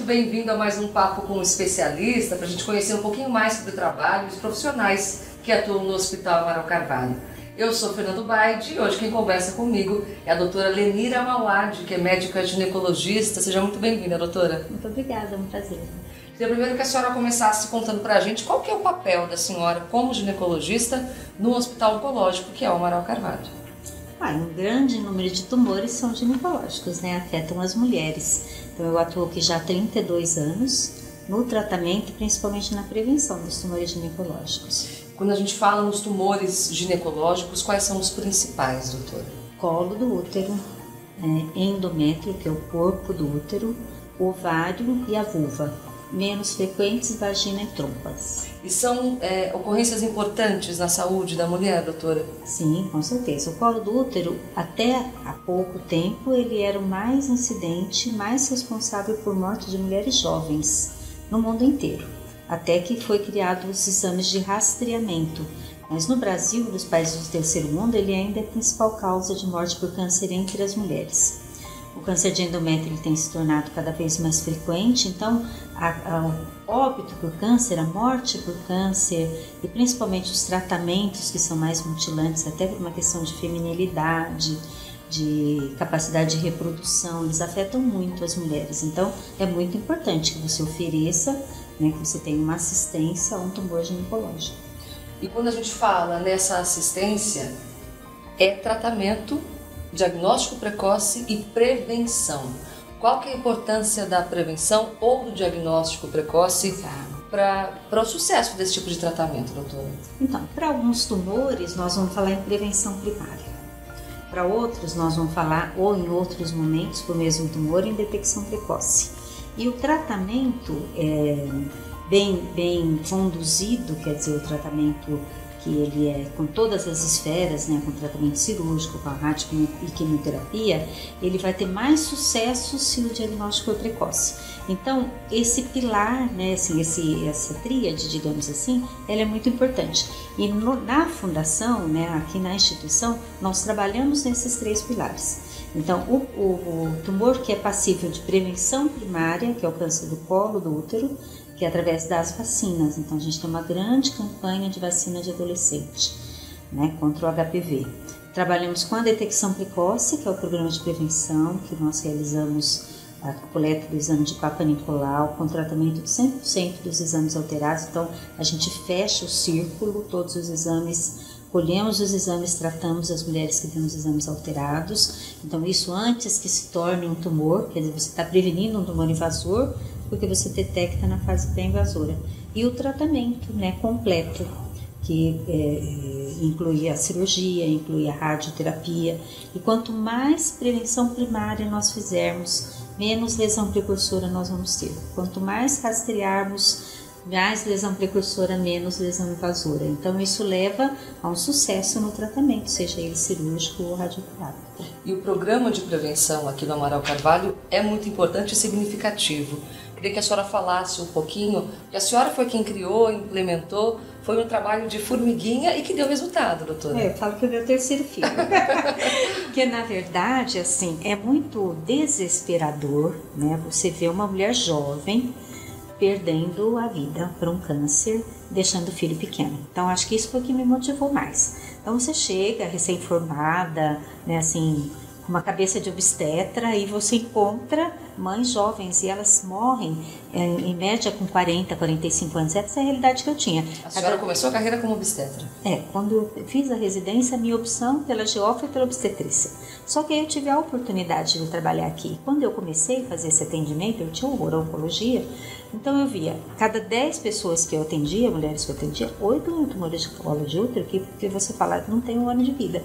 bem-vindo a mais um Papo com um Especialista, para a gente conhecer um pouquinho mais sobre o trabalho e os profissionais que atuam no Hospital Amaral Carvalho. Eu sou Fernando Baide e hoje quem conversa comigo é a doutora Lenira Mauad, que é médica ginecologista. Seja muito bem-vinda, doutora. Muito obrigada, é um prazer. Queria primeiro que a senhora começasse contando para a gente qual que é o papel da senhora como ginecologista no Hospital Oncológico, que é o Amaral Carvalho. Um grande número de tumores são ginecológicos, afetam as mulheres. Então eu atuo aqui já há 32 anos no tratamento, principalmente na prevenção dos tumores ginecológicos. Quando a gente fala nos tumores ginecológicos, quais são os principais, doutora? Colo do útero, endométrio, que é o corpo do útero, ovário e a vulva. Menos frequentes, vagina e trompas. E são ocorrências importantes na saúde da mulher, doutora? Sim, com certeza. O colo do útero, até há pouco tempo, ele era o mais incidente, mais responsável por morte de mulheres jovens no mundo inteiro. Até que foi criado os exames de rastreamento. Mas no Brasil, nos países do terceiro mundo, ele ainda é a principal causa de morte por câncer entre as mulheres. O câncer de endométrio ele tem se tornado cada vez mais frequente, então o óbito por câncer, a morte por câncer e principalmente os tratamentos que são mais mutilantes, até por uma questão de feminilidade, de capacidade de reprodução, eles afetam muito as mulheres. Então é muito importante que você ofereça, que você tenha uma assistência a um tumor ginecológico. E quando a gente fala nessa assistência, é tratamento, diagnóstico precoce e prevenção. Qual que é a importância da prevenção ou do diagnóstico precoce para o sucesso desse tipo de tratamento, doutora? Então, para alguns tumores nós vamos falar em prevenção primária. Para outros nós vamos falar, ou em outros momentos, para o mesmo tumor, em detecção precoce. E o tratamento bem conduzido, quer dizer, o tratamento que ele é com todas as esferas, com tratamento cirúrgico, com a rádio e quimioterapia, ele vai ter mais sucesso se o diagnóstico for precoce. Então, esse pilar, essa tríade, digamos assim, ela é muito importante. E na fundação, aqui na instituição, nós trabalhamos nesses três pilares. Então, o tumor que é passível de prevenção primária, que é o câncer do colo do útero, que é através das vacinas. Então, a gente tem uma grande campanha de vacina de adolescente, contra o HPV. Trabalhamos com a detecção precoce, que é o programa de prevenção, que nós realizamos a coleta do exame de Papa Nicolau, com tratamento de 100% dos exames alterados. Então, a gente fecha o círculo, todos os exames, colhemos os exames, tratamos as mulheres que têm os exames alterados. Então, isso antes que se torne um tumor, quer dizer, você está prevenindo um tumor invasor, porque você detecta na fase pré-invasora. E o tratamento completo, que inclui a cirurgia, inclui a radioterapia. E quanto mais prevenção primária nós fizermos, menos lesão precursora nós vamos ter. Quanto mais rastrearmos, mais lesão precursora, menos lesão invasora. Então isso leva a um sucesso no tratamento, seja ele cirúrgico ou radioterápico. E o programa de prevenção aqui no Amaral Carvalho é muito importante e significativo. Queria que a senhora falasse um pouquinho, porque a senhora foi quem criou, implementou, foi um trabalho de formiguinha e que deu resultado, doutora. Eu falo que é o meu terceiro filho. Porque, na verdade, é muito desesperador, você ver uma mulher jovem perdendo a vida por um câncer, deixando o filho pequeno. Então, acho que isso foi o que me motivou mais. Então, você chega recém-formada, com uma cabeça de obstetra, e você encontra mães jovens e elas morrem em média com 40, 45 anos. Essa é a realidade que eu tinha. A senhora começou a carreira como obstetra? Quando eu fiz a residência, a minha opção pela GO foi pela obstetrícia. Só que aí eu tive a oportunidade de trabalhar aqui. Quando eu comecei a fazer esse atendimento, eu tinha horror à oncologia, então eu via, cada 10 pessoas que eu atendia, mulheres que eu atendia, 8 com tumores de colo de útero, que você fala, não tem um ano de vida.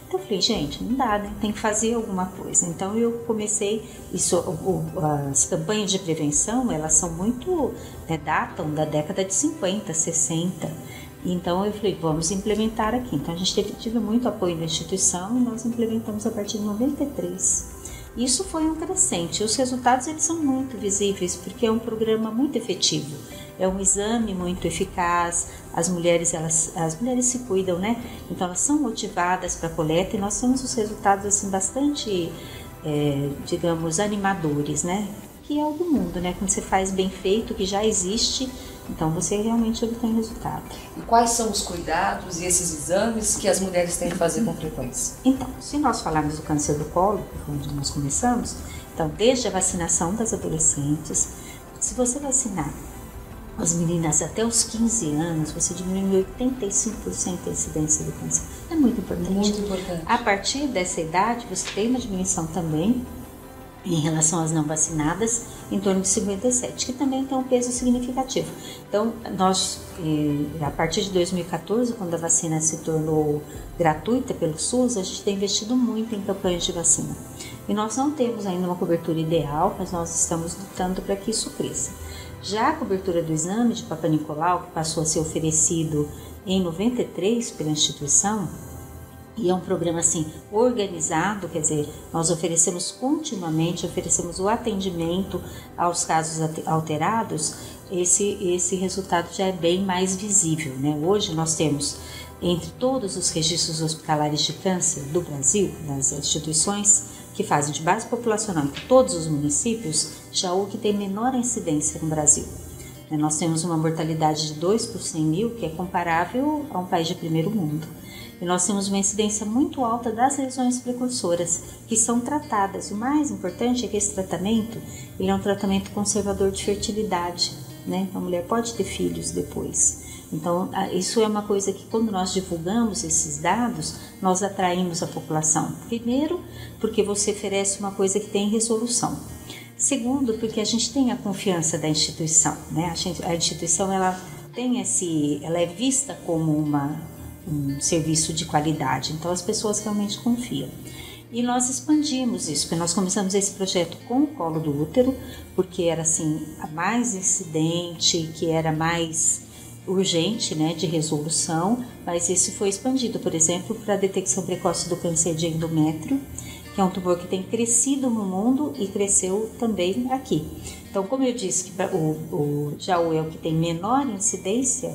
Então eu falei, gente, não dá, tem que fazer alguma coisa. Então eu comecei, as campanhas de prevenção, elas são muito, datam da década de 50, 60. Então eu falei, vamos implementar aqui. Então a gente tive muito apoio da instituição e nós implementamos a partir de 93. Isso foi um crescente. Os resultados eles são muito visíveis porque é um programa muito efetivo. É um exame muito eficaz. As mulheres se cuidam, Então elas são motivadas para a coleta e nós temos os resultados bastante, digamos, animadores, que é o do mundo, né? Quando você faz bem feito, que já existe, então você realmente obtém resultado. E quais são os cuidados e esses exames que as mulheres têm que fazer com frequência? Então, se nós falarmos do câncer do colo, que foi onde nós começamos, então desde a vacinação das adolescentes, se você vacinar as meninas até os 15 anos, você diminui 85% a incidência do câncer. É muito importante. Muito importante. A partir dessa idade, você tem uma diminuição também em relação às não vacinadas, em torno de 57%, que também tem um peso significativo. Então, nós, a partir de 2014, quando a vacina se tornou gratuita pelo SUS, a gente tem investido muito em campanhas de vacina. E nós não temos ainda uma cobertura ideal, mas nós estamos lutando para que isso cresça. Já a cobertura do exame de Papa Nicolau, que passou a ser oferecido em 93 pela instituição, e é um programa assim organizado, quer dizer, nós oferecemos continuamente, oferecemos o atendimento aos casos alterados, esse resultado já é bem mais visível, né? Hoje nós temos, entre todos os registros hospitalares de câncer do Brasil, das instituições que fazem de base populacional em todos os municípios, já o que tem menor incidência no Brasil. Nós temos uma mortalidade de 2 por 100 mil, que é comparável a um país de primeiro mundo. E nós temos uma incidência muito alta das lesões precursoras, que são tratadas. O mais importante é que esse tratamento, ele é um tratamento conservador de fertilidade, né? A mulher pode ter filhos depois. Então, isso é uma coisa que quando nós divulgamos esses dados, nós atraímos a população. Primeiro, porque você oferece uma coisa que tem resolução. Segundo, porque a gente tem a confiança da instituição, né? A instituição, ela é vista como um serviço de qualidade, então as pessoas realmente confiam. E nós expandimos isso, porque nós começamos esse projeto com o colo do útero, porque era assim, a mais incidente, que era mais urgente, né, de resolução, mas isso foi expandido, por exemplo, para a detecção precoce do câncer de endométrio, que é um tumor que tem crescido no mundo e cresceu também aqui. Então, como eu disse, que o Jaú é o que tem menor incidência,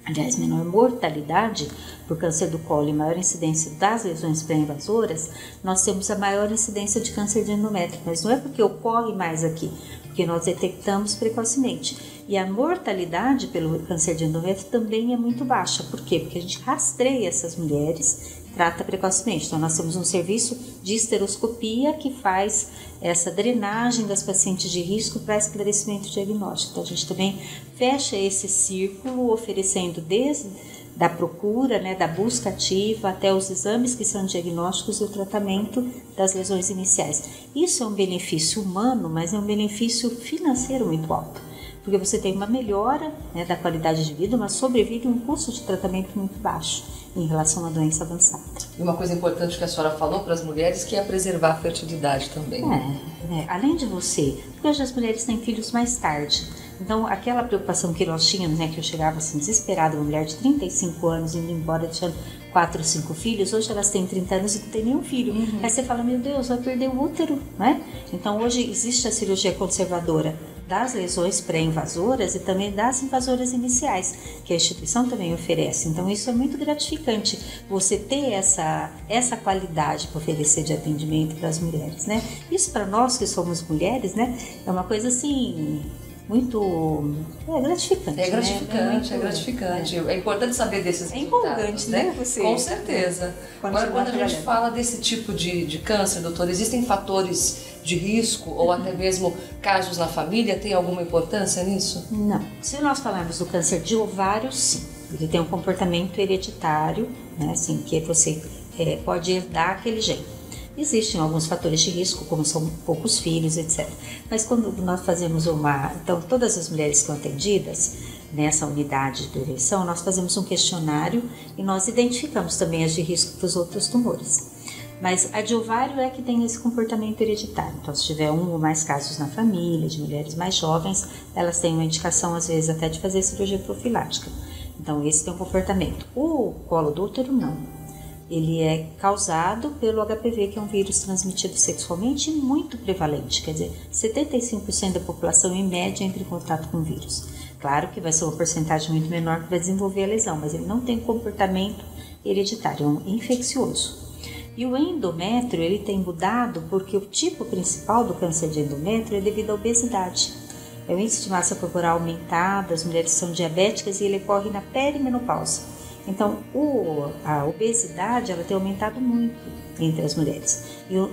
aliás, menor mortalidade por câncer do colo e maior incidência das lesões pré-invasoras, nós temos a maior incidência de câncer de endométrio, mas não é porque ocorre mais aqui, porque nós detectamos precocemente. E a mortalidade pelo câncer de endométrio também é muito baixa. Por quê? Porque a gente rastreia essas mulheres, trata precocemente. Então, nós temos um serviço de esteroscopia que faz essa drenagem das pacientes de risco para esclarecimento diagnóstico. Então, a gente também fecha esse círculo, oferecendo desde da procura, né, da busca ativa, até os exames que são diagnósticos e o tratamento das lesões iniciais. Isso é um benefício humano, mas é um benefício financeiro muito alto, porque você tem uma melhora, né, da qualidade de vida, uma sobrevida e um custo de tratamento muito baixo em relação à doença avançada. E uma coisa importante que a senhora falou para as mulheres, que é preservar a fertilidade também. Além de você, porque hoje as mulheres têm filhos mais tarde, então aquela preocupação que nós tínhamos, né, que eu chegava assim desesperada, uma mulher de 35 anos indo embora deixando 4 ou 5 filhos, hoje elas têm 30 anos e não tem nenhum filho. Aí você fala, meu Deus, vai perder o útero, né? Então hoje existe a cirurgia conservadora das lesões pré-invasoras e também das invasoras iniciais, que a instituição também oferece. Então isso é muito gratificante, você ter essa qualidade para oferecer de atendimento para as mulheres, né? Isso para nós que somos mulheres, né, é uma coisa assim muito gratificante. É gratificante, né? É gratificante. É importante saber desses resultados. Empolgante, né? Você, com certeza. Agora, quando a gente fala desse tipo de câncer, doutor, existem fatores de risco ou até mesmo casos na família? Tem alguma importância nisso? Não. Se nós falarmos do câncer de ovário, sim. Ele tem um comportamento hereditário, né? Assim, que você pode herdar aquele gene. Existem alguns fatores de risco, como são poucos filhos, etc. Mas quando nós fazemos então, todas as mulheres que estão atendidas nessa unidade de eleição, nós fazemos um questionário e nós identificamos também as de risco para os outros tumores. Mas a de ovário é que tem esse comportamento hereditário. Então, se tiver um ou mais casos na família, de mulheres mais jovens, elas têm uma indicação, às vezes, até de fazer cirurgia profilática. Então, esse tem um comportamento. O colo do útero, não. Ele é causado pelo HPV, que é um vírus transmitido sexualmente e muito prevalente. Quer dizer, 75% da população, em média, entra em contato com o vírus. Claro que vai ser uma porcentagem muito menor que vai desenvolver a lesão, mas ele não tem comportamento hereditário, é um infeccioso. E o endométrio, ele tem mudado porque o tipo principal do câncer de endométrio é devido à obesidade. É o índice de massa corporal aumentado, as mulheres são diabéticas e ele ocorre na perimenopausa. Então, a obesidade ela tem aumentado muito entre as mulheres.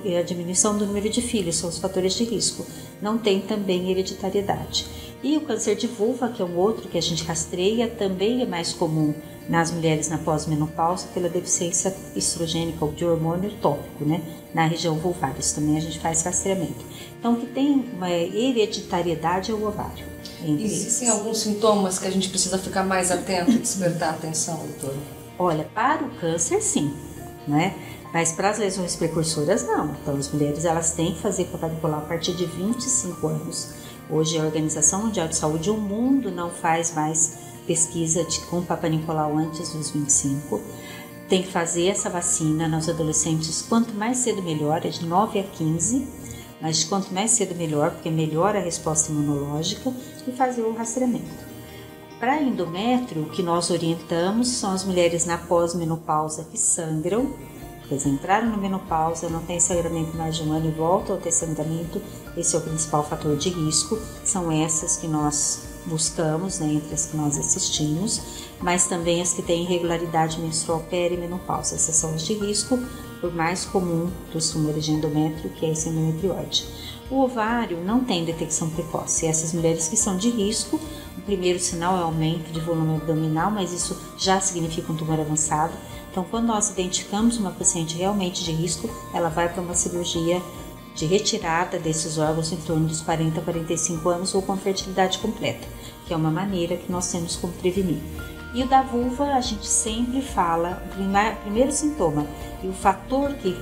E a diminuição do número de filhos são os fatores de risco. Não tem também hereditariedade. E o câncer de vulva, que é um outro que a gente rastreia, também é mais comum nas mulheres na pós-menopausa pela deficiência estrogênica ou de hormônio tópico, né? Na região vulvar, isso também a gente faz rastreamento. Então, o que tem uma hereditariedade é o ovário. Existem alguns sintomas que a gente precisa ficar mais atento e despertar a atenção, doutora? Olha, para o câncer, sim, né? Mas para as lesões precursoras, não. Então, as mulheres elas têm que fazer Papa Nicolau a partir de 25 anos. Hoje, a Organização Mundial de Saúde, o mundo não faz mais pesquisa com Papa Nicolau antes dos 25. Tem que fazer essa vacina nos adolescentes, quanto mais cedo melhor, é de 9 a 15, mas quanto mais cedo melhor, porque melhora a resposta imunológica, e fazer o rastreamento. Para endométrio, o que nós orientamos são as mulheres na pós-menopausa que sangram, quer dizer, entraram na menopausa, não tem sangramento mais de um ano e voltam a ter sangramento, esse é o principal fator de risco, são essas que nós buscamos, né, entre as que nós assistimos, mas também as que têm irregularidade menstrual perimenopausa, essas são as de risco, por mais comum dos tumores de endométrio, que é esse endometriose. O ovário não tem detecção precoce, essas mulheres que são de risco, o primeiro sinal é aumento de volume abdominal, mas isso já significa um tumor avançado. Então, quando nós identificamos uma paciente realmente de risco, ela vai para uma cirurgia de retirada desses órgãos em torno dos 40 a 45 anos ou com fertilidade completa, que é uma maneira que nós temos como prevenir. E o da vulva, a gente sempre fala, o primeiro sintoma e o fator que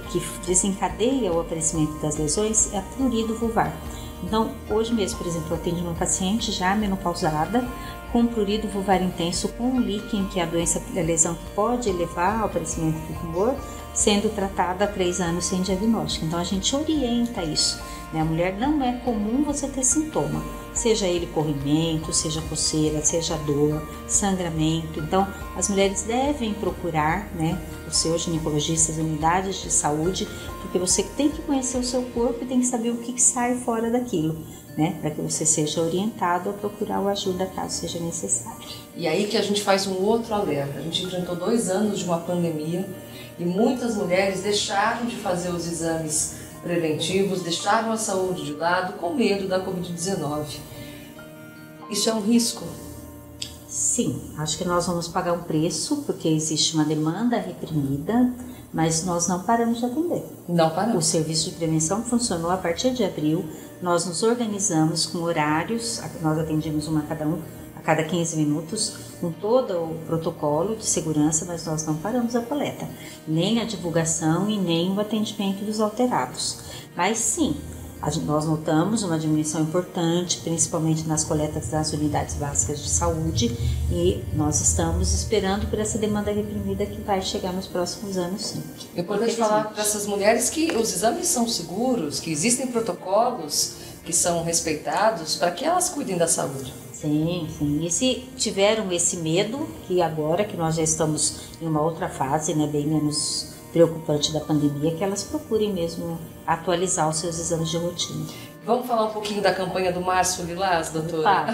desencadeia o aparecimento das lesões é a prurido vulvar. Então, hoje mesmo, por exemplo, eu atendo uma paciente já menopausada, com prurido vulvar intenso, com líquen, que é a lesão que pode levar ao aparecimento do tumor, sendo tratada há 3 anos sem diagnóstico. Então, a gente orienta isso, né? A mulher não é comum você ter sintoma, seja ele corrimento, seja coceira, seja dor, sangramento. Então, as mulheres devem procurar, né, os seus ginecologistas, unidades de saúde, porque você tem que conhecer o seu corpo e tem que saber o que sai fora daquilo, né, para que você seja orientado a procurar ajuda caso seja necessário. E aí que a gente faz um outro alerta. A gente enfrentou 2 anos de uma pandemia e muitas mulheres deixaram de fazer os exames preventivos, deixaram a saúde de lado com medo da Covid-19. Isso é um risco? Sim, acho que nós vamos pagar um preço, porque existe uma demanda reprimida, mas nós não paramos de atender. Não paramos. O serviço de prevenção funcionou a partir de abril, nós nos organizamos com horários, nós atendemos uma a cada 15 minutos, com todo o protocolo de segurança, mas nós não paramos a coleta, nem a divulgação e nem o atendimento dos alterados. Mas sim, nós notamos uma diminuição importante, principalmente nas coletas das unidades básicas de saúde, e nós estamos esperando por essa demanda reprimida que vai chegar nos próximos anos, sim. É importante falar para essas mulheres que os exames são seguros, que existem protocolos que são respeitados para que elas cuidem da saúde. Sim, sim. E se tiveram esse medo, que agora que nós já estamos em uma outra fase, né, bem menos preocupante da pandemia, que elas procurem mesmo atualizar os seus exames de rotina. Vamos falar um pouquinho da campanha do Março Lilás, doutora?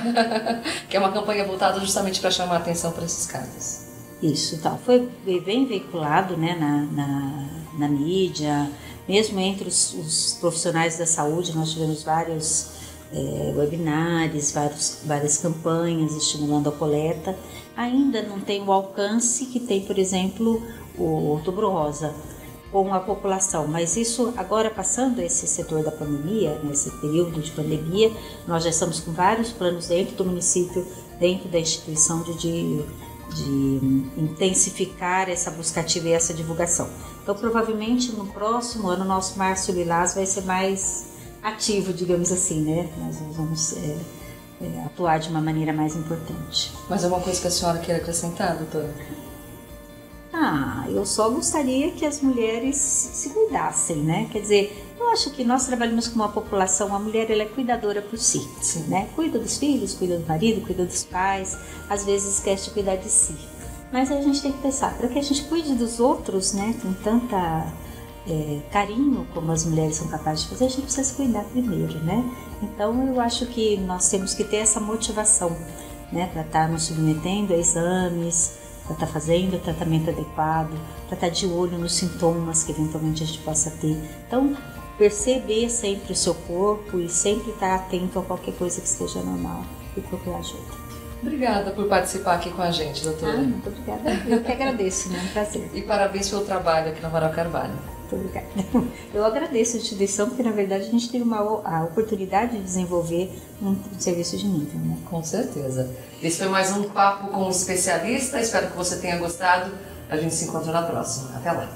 Que é uma campanha voltada justamente para chamar a atenção para esses casos. Isso, então, foi bem veiculado, né, na mídia, mesmo entre os profissionais da saúde. Nós tivemos vários webinars, várias campanhas estimulando a coleta. Ainda não tem o alcance que tem, por exemplo, o Outubro Rosa com a população, mas isso agora, passando esse setor da pandemia, nesse período de pandemia, nós já estamos com vários planos dentro do município, dentro da instituição de intensificar essa busca ativa e essa divulgação. Então, provavelmente no próximo ano, nosso Março Lilás vai ser mais ativo, digamos assim, né? Nós vamos atuar de uma maneira mais importante. Mas é uma coisa que a senhora quer acrescentar, doutora? Eu só gostaria que as mulheres se cuidassem, né? Quer dizer, eu acho que nós trabalhamos com uma população, a mulher ela é cuidadora por si, sim, né? Cuida dos filhos, cuida do marido, cuida dos pais, às vezes esquece de cuidar de si. Mas a gente tem que pensar, para que a gente cuide dos outros, né, com tanta carinho como as mulheres são capazes de fazer, a gente precisa se cuidar primeiro, né? Então eu acho que nós temos que ter essa motivação, né, para estar nos submetendo a exames, para estar fazendo o tratamento adequado, para estar de olho nos sintomas que eventualmente a gente possa ter. Então, perceber sempre o seu corpo e sempre estar atento a qualquer coisa que esteja normal e procurar ajuda. Obrigada por participar aqui com a gente, doutora. Muito obrigada. Eu que agradeço, né? É um prazer. E parabéns pelo trabalho aqui na Amaral Carvalho. Muito obrigada. Eu agradeço a instituição, porque na verdade a gente teve a oportunidade de desenvolver um serviço de nível, né? Com certeza. Esse foi mais um papo com um especialista. Espero que você tenha gostado. A gente se encontra na próxima. Até lá.